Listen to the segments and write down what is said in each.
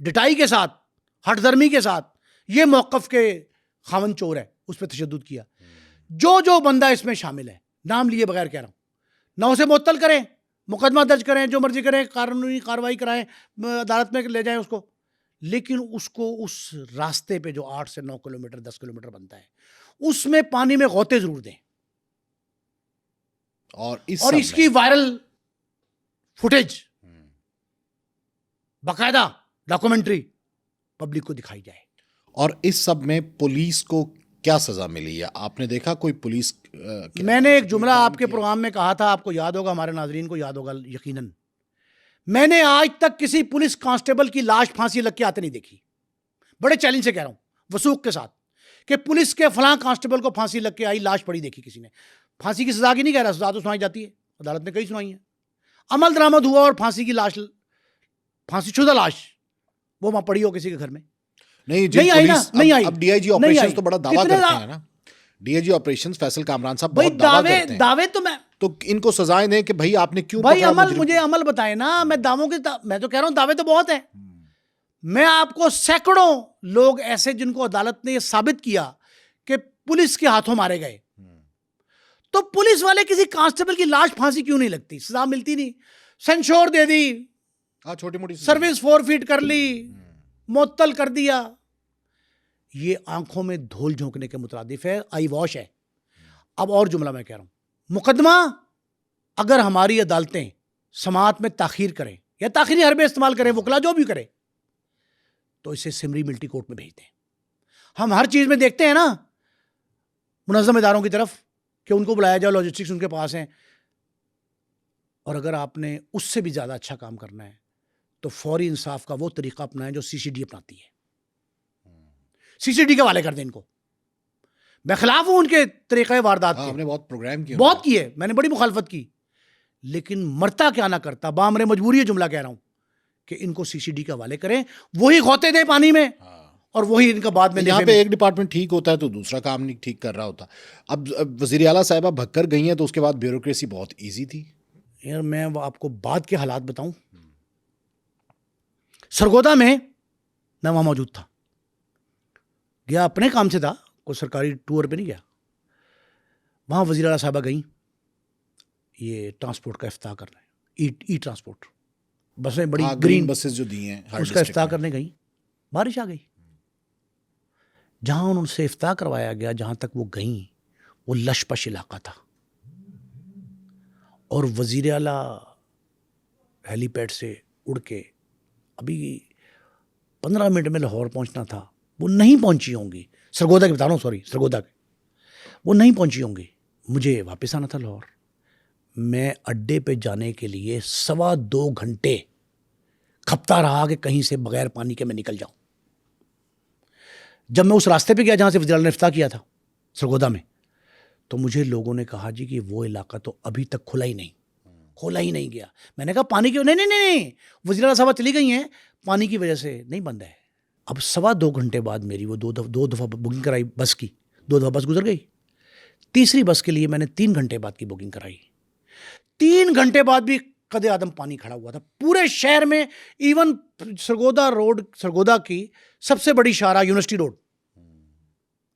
ڈٹائی کے ساتھ، ہٹ درمی کے ساتھ یہ موقف کے خاوند چور ہے اس پہ تشدد کیا. جو بندہ اس میں شامل ہے، نام لیے بغیر کہہ رہا ہوں، نہ اسے معطل کریں، مقدمہ درج کریں، جو مرضی کریں، قانونی کارروائی کرائیں، عدالت میں لے جائیں اس کو، لیکن اس کو اس راستے پہ جو 8 سے 9 کلومیٹر 10 کلومیٹر بنتا ہے اس میں پانی میں غوطے ضرور دیں. اور اس کی وائرل فوٹیج باقاعدہ ڈاکومنٹری پبلک کو دکھائی جائے. اور اس سب میں پولیس کو کیا سزا ملی ہے؟ آپ نے دیکھا کوئی پولیس؟ میں نے ایک جملہ آپ کے پروگرام میں کہا تھا، آپ کو یاد ہوگا، ہمارے ناظرین کو یاد ہوگا یقیناً. میں نے آج تک کسی پولیس کانسٹیبل کی لاش پھانسی لگ کے آتے نہیں دیکھی. بڑے چیلنج سے کہہ رہا ہوں، وثوق کے ساتھ، کہ پولیس کے فلاں کانسٹیبل کو پھانسی لگ کے آئی، لاش پڑی دیکھی کسی نے. پھانسی کی سزا کی نہیں کہہ رہا، سزا تو سنائی جاتی ہے، عدالت نے کئی سنائی ہیں. عمل درآمد ہوا اور پھانسی کی لاش، پھانسی شدہ لاش وہ وہاں پڑی ہو کسی کے گھر میں نہیں آئی نا، نہیں آئی. اب ڈی آئی جی آپریشنز تو بڑا دعویٰ کرتے ہیں نا، D I G operations Faisal Kamran صاحب بہت دعویٰ کرتے ہیں. دعوے تو ان کو سزائیں دیں کہ بھائی آپ نے کیوں بھائی مجھے عمل بتائے نا. میں دعووں کے، میں تو کہہ رہا ہوں دعوے تو بہت ہیں. میں آپ کو سینکڑوں لوگ ایسے جن کو عدالت نے یہ ثابت کیا کہ پولیس کے ہاتھوں مارے گئے، تو پولیس والے کسی کانسٹیبل کی لاش پھانسی کیوں نہیں لگتی؟ سزا ملتی نہیں، سینشور دے دی، چھوٹی موٹی سروس فورفیٹ کر لی، معطل کر دیا. یہ آنکھوں میں دھول جھونکنے کے مترادف ہے، آئی واش ہے. اب اور جملہ میں کہہ رہا ہوں، مقدمہ اگر ہماری عدالتیں سماعت میں تاخیر کریں یا تاخیری حربے استعمال کریں، وکلا جو بھی کرے، تو اسے سمری ملٹی کورٹ میں بھیج دیں. ہم ہر چیز میں دیکھتے ہیں نا منظم اداروں کی طرف کہ ان کو بلایا جائے، لاجسٹکس ان کے پاس ہیں. اور اگر آپ نے اس سے بھی زیادہ اچھا کام کرنا ہے تو فوری انصاف کا وہ طریقہ اپنائیں جو سی سی ڈی اپناتی ہے. سی سی ڈی کے حوالے کر دیں ان کو. میں خلاف ہوں ان کے طریقہ واردات کے، ہم نے بہت پروگرام کیے، بہت کیے، میں نے بڑی مخالفت کی، لیکن مرتا کیا نہ کرتا، بامر مجبوری ہے جملہ کہہ رہا ہوں کہ ان کو سی سی ڈی کے حوالے کریں، وہی غوطے دیں پانی میں، اور وہی ان کا بعد میں. یہاں پہ ایک ڈپارٹمنٹ ٹھیک ہوتا ہے تو دوسرا کام نہیں ٹھیک کر رہا ہوتا. اب وزیر اعلیٰ صاحبہ بھگ کر گئی ہیں تو اس کے بعد بیوروکریسی بہت ایزی تھی. یار میں آپ کو بعد کے حالات بتاؤں. سرگودا میں میں وہاں موجود تھا، گیا اپنے کام سے تھا، کوئی سرکاری ٹور پہ نہیں گیا. وہاں وزیر اعلیٰ صاحبہ گئیں یہ ٹرانسپورٹ کا افتتاح کر رہے ہیں، ای ٹرانسپورٹ بسیں، بڑی گرین بسز جو دی ہیں، اس کا افتتاح کرنے گئیں. بارش آ گئی. جہاں ان سے افتتاح کروایا گیا، جہاں تک وہ گئیں، وہ لش پش علاقہ تھا، اور وزیر اعلیٰ ہیلی پیڈ سے اڑ کے ابھی 15 منٹ میں لاہور پہنچنا تھا، وہ نہیں پہنچی ہوں گی. سرگودا کے بتا رہا ہوں، سوری، سرگودا کے وہ نہیں پہنچی ہوں گی. مجھے واپس آنا تھا لاہور. میں اڈے پہ جانے کے لیے 2.25 گھنٹے کھپتا رہا کہ کہیں سے بغیر پانی کے میں نکل جاؤں. جب میں اس راستے پہ گیا جہاں سے وزیر اعلیٰ نے افتتاح کیا تھا سرگودا میں، تو مجھے لوگوں نے کہا جی کہ وہ علاقہ تو ابھی تک کھولا ہی نہیں گیا. میں نے کہا پانی کی نہیں، وزیر اعلیٰ صاحبہ چلی گئی ہیں، پانی کی وجہ سے نہیں بند ہے. اب 2.25 گھنٹے بعد میری وہ دو دفعہ بکنگ کرائی بس کی، 2 دفعہ بس گزر گئی. تیسری بس کے لیے میں نے 3 گھنٹے بعد کی بکنگ کرائی. 3 گھنٹے بعد بھی قد آدم پانی کھڑا ہوا تھا پورے شہر میں. ایون سرگودا روڈ، سرگودا کی سب سے بڑی شاہراہ یونیورسٹی روڈ،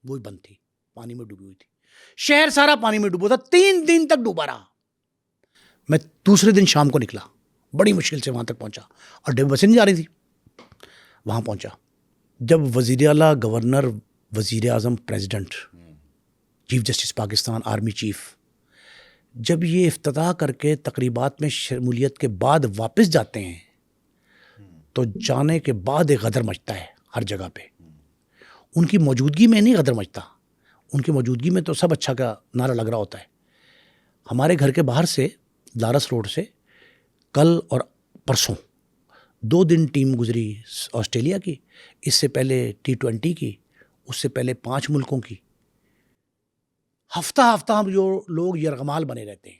وہی بند تھی، پانی میں ڈوبی ہوئی تھی. شہر سارا پانی میں ڈوبا تھا، 3 دن تک ڈوبا رہا. میں دوسرے دن شام کو نکلا، بڑی مشکل سے وہاں تک پہنچا، اور ڈبے بسیں نہیں جا رہی تھی. وہاں پہنچا جب وزیر اعلیٰ، گورنر، وزیر اعظم، president, chief justice Pakistan, army chief, جب یہ افتتاح کر کے تقریبات میں شمولیت کے بعد واپس جاتے ہیں تو جانے کے بعد ایک غدر مچتا ہے ہر جگہ پہ. ان کی موجودگی میں نہیں غدر مچتا، ان کی موجودگی میں تو سب اچھا کا نعرہ لگ رہا ہوتا ہے. ہمارے گھر کے باہر سے، لارس روڈ سے، کل اور پرسوں 2 دن ٹیم گزری آسٹریلیا کی، اس سے پہلے T20 کی، اس سے پہلے 5 ملکوں کی. ہفتہ ہم جو لوگ یرغمال بنے رہتے ہیں.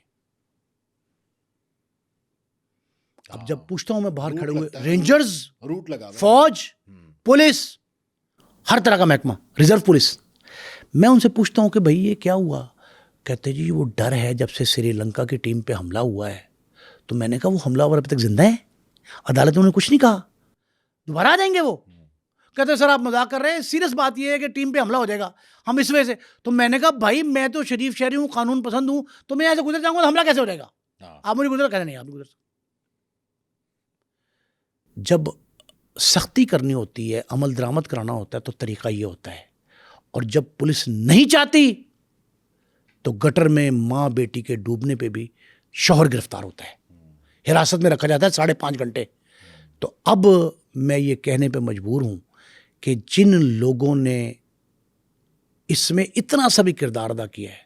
اب جب پوچھتا ہوں میں باہر کھڑے ہوئے رینجرز، روٹ لگا، فوج، پولیس، ہر طرح کا محکمہ، ریزرو پولیس، میں ان سے پوچھتا ہوں کہ بھائی یہ کیا ہوا؟ کہتے جی وہ ڈر ہے جب سے سری لنکا کی ٹیم پہ حملہ ہوا ہے. تو میں نے کہا وہ حملہ آور ابھی تک زندہ ہے؟ عدالت نے کچھ نہیں کہا. دوبارہ آ جائیں گے وہ. کہتے ہیں سر آپ مذاق کر رہے ہیں, سیریس بات یہ ہے کہ ٹیم پہ حملہ ہو جائے گا, ہم اس وجہ سے. تو میں نے کہا بھائی میں تو شریف شہری ہوں, قانون پسند ہوں, تو میں ایسے گزر جاؤں گا تو حملہ کیسے ہو جائے گا؟ آپ مجھے گزر کہتے نہیں, آپ گزر. جب سختی کرنی ہوتی ہے, عمل درآمد کرانا ہوتا ہے, تو طریقہ یہ ہوتا ہے. اور جب پولیس نہیں چاہتی تو گٹر میں ماں بیٹی کے ڈوبنے پہ بھی شوہر گرفتار ہوتا ہے, حراست میں رکھا جاتا ہے 5.5 گھنٹے. تو اب میں یہ کہنے پہ مجبور ہوں کہ جن لوگوں نے اس میں اتنا سا بھی کردار ادا کیا ہے,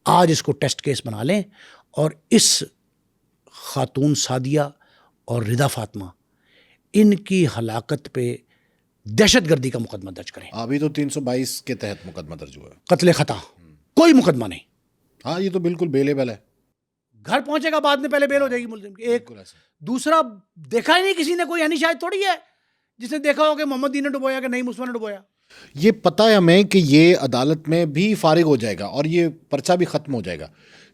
آج اس کو ٹیسٹ کیس بنا لیں اور اس خاتون سعدیہ اور رضا فاطمہ ان کی ہلاکت پہ دہشت گردی کا مقدمہ درج کریں. ابھی تو 322 کے تحت مقدمہ درج ہوا ہے. قتل خطا کوئی مقدمہ نہیں. ہاں یہ تو بالکل بیلیبل ہے. گھر پہنچے گا بعد میں, پہلے بیل ہو جائے گی ملزم کی. ایک دوسرا دیکھا ہی نہیں کسی نے, کوئی یعنی شاید تھوڑی ہے جس نے دیکھا ہو کہ محمد دین نے ڈبویا کہ نہیں مسلمان نے ڈبویا. یہ پتہ ہے ہمیں کہ یہ عدالت میں بھی فارغ ہو جائے گا اور یہ پرچہ بھی ختم ہو جائے گا,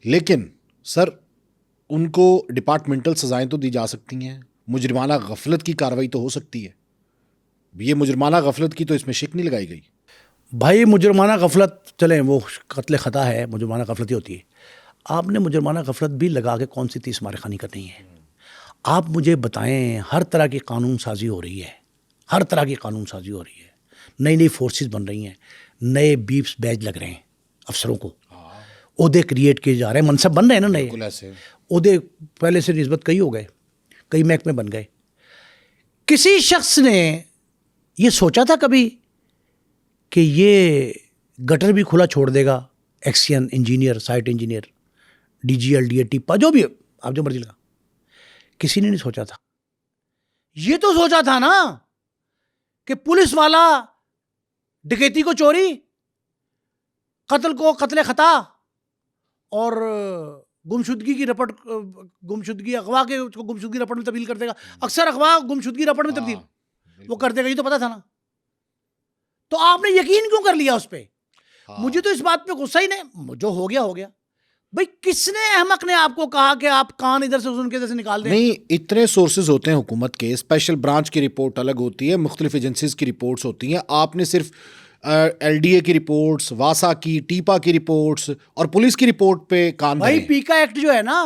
لیکن سر ان کو ڈپارٹمنٹل سزائیں تو دی جا سکتی ہیں, مجرمانہ غفلت کی کارروائی تو ہو سکتی ہے. یہ مجرمانہ غفلت کی تو اس میں شک نہیں لگائی گئی. بھائی مجرمانہ غفلت چلیں وہ قتل خطا ہے, مجرمانہ غفلت ہی ہوتی ہے. آپ نے مجرمانہ غفلت بھی لگا کے کون سی 30 مارے خانی کرنی ہے؟ آپ مجھے بتائیں. ہر طرح کی قانون سازی ہو رہی ہے, ہر طرح کی قانون سازی ہو رہی ہے, نئی نئی فورسز بن رہی ہیں, نئے بیپس بیج لگ رہے ہیں افسروں کو, عہدے کریٹ کیے جا رہے ہیں, منصب بن رہے ہیں نا نئے عہدے, پہلے سے نسبت کئی ہو گئے, کئی محکمے بن گئے. کسی شخص نے یہ سوچا تھا کبھی کہ یہ گٹر بھی کھلا چھوڑ دے گا, XEN engineer, site engineer, D G L D A TEPA جو بھی آپ جو مرضی لگا, کسی نے نہیں سوچا تھا. یہ تو سوچا تھا نا کہ پولیس والا ڈکیتی کو چوری, قتل کو قتل خطا, اور گمشدگی کی رپٹ, گمشدگی اغوا کے اس کو گمشدگی رپٹ میں تبدیل کر دے گا. اکثر اغوا گمشدگی رپٹ میں تبدیل وہ کر دے گا, یہ تو پتا تھا نا. تو آپ نے یقین کیوں کر لیا اس پہ؟ مجھے تو اس بات پہ غصہ ہی نہیں, جو ہو گیا ہو گیا. بھئی کس نے احمق نے آپ کو کہا کہ آپ کان ادھر سے ان کے ادھر سے نکال دیں؟ نہیں, اتنے سورسز ہوتے ہیں حکومت کے, اسپیشل برانچ کی رپورٹ الگ ہوتی ہے, مختلف ایجنسیز کی رپورٹس ہوتی ہیں. آپ نے صرف ایل ڈی اے کی رپورٹس, واسا کی, ٹیپا کی رپورٹس اور پولیس کی رپورٹ پہ کان بھائی دھرے. پیکا ایکٹ جو ہے نا,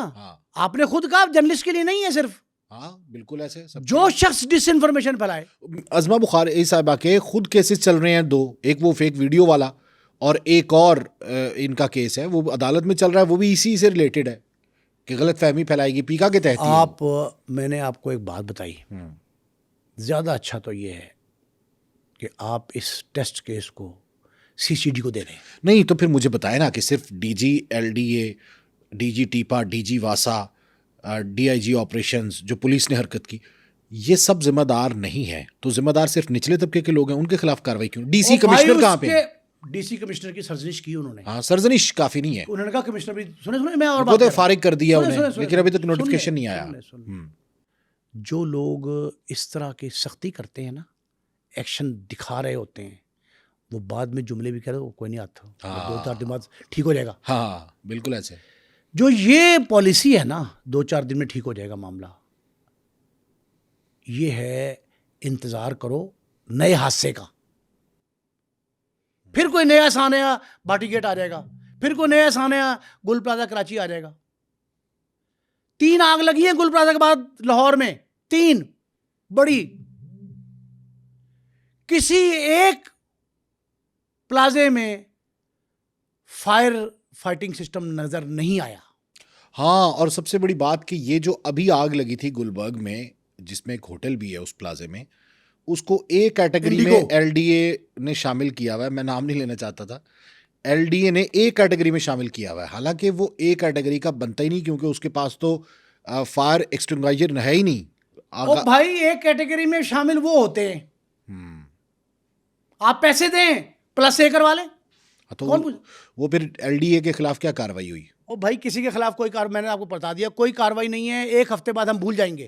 آپ نے خود کہا جرنلسٹ کے لیے نہیں ہے صرف. ہاں بالکل ایسے جو شخص ڈس انفارمیشن پھیلائے. عظمہ بخاری صاحبہ کے خود کیسز چل رہے ہیں 2, ایک وہ فیک ویڈیو والا اور ایک اور ان کا کیس ہے, وہ عدالت میں چل رہا ہے, وہ بھی اسی سے ریلیٹڈ ہے کہ غلط فہمی پھیلائے گی, پیکا کے تحت. آپ میں نے آپ کو ایک بات بتائی, زیادہ اچھا تو یہ ہے کہ آپ اس ٹیسٹ کیس کو سی سی ڈی کو دے دیں. نہیں تو پھر مجھے بتائے نا کہ صرف D G L D A, D G TEPA, D G واسا, ڈی آئی جی آپریشنز جو پولیس نے حرکت کی, یہ سب ذمہ دار نہیں ہے. تو ذمہ دار صرف نچلے طبقے کے لوگ ہیں, ان کے خلاف کارروائی کیوں؟ ڈی سی کمشنر کہاں پہ؟ ڈی سی کمشنر کی سرزنش کی انہوں نے. ہاں سرزنش کافی نہیں ہے. انہوں نے کہا کمشنر بھی سنے میں اور وہ تو فارغ کر دیا انہیں, لیکن ابھی تک نوٹیفیکیشن نہیں آیا. جو لوگ اس طرح کی سختی کرتے ہیں نا, ایکشن دکھا رہے ہوتے ہیں, وہ بعد میں جملے بھی کہہ رہے ہیں کوئی نہیں آتا, 2-4 دن بعد ٹھیک ہو جائے گا. ہاں بالکل ایسے. جو یہ پالیسی ہے نا 2-4 دن میں ٹھیک ہو جائے گا معاملہ, یہ ہے انتظار کرو نئے حادثے کا. پھر کوئی نیا سانحہ بھاٹی گیٹ آ جائے گا, پھر کوئی نیا سانحہ گل پلازا کراچی آ جائے گا. 3 آگ لگی ہیں گل پلازا کے بعد لاہور میں, 3 بڑی. کسی ایک پلازے میں فائر فائٹنگ سسٹم نظر نہیں آیا. ہاں, اور سب سے بڑی بات کہ یہ جو ابھی آگ لگی تھی گلبرگ میں, جس میں ایک ہوٹل بھی ہے اس پلازے میں, اس کو اے کیٹیگری میں ایل ڈی اے نے شامل کیا ہوا ہے. میں نام نہیں لینا چاہتا تھا, ایل ڈی اے نے اے کیٹیگری میں شامل کیا ہوا ہے, حالانکہ وہ اے کیٹیگری کا بنتا ہی نہیں, کیونکہ اس کے پاس تو فائر ایکسٹنگوائزر ہے ہی نہیں. او بھائی اے کیٹیگری میں شامل وہ ہوتے ہیں, آپ پیسے دیں پلس اے کروا لیں. تو وہ پھر ایل ڈی اے کے خلاف کیا کارروائی ہوئی؟ او بھائی کسی کے خلاف کوئی میں نے آپ کو بتا دیا, کوئی کارروائی نہیں ہے. 1 ہفتے بعد ہم بھول جائیں گے.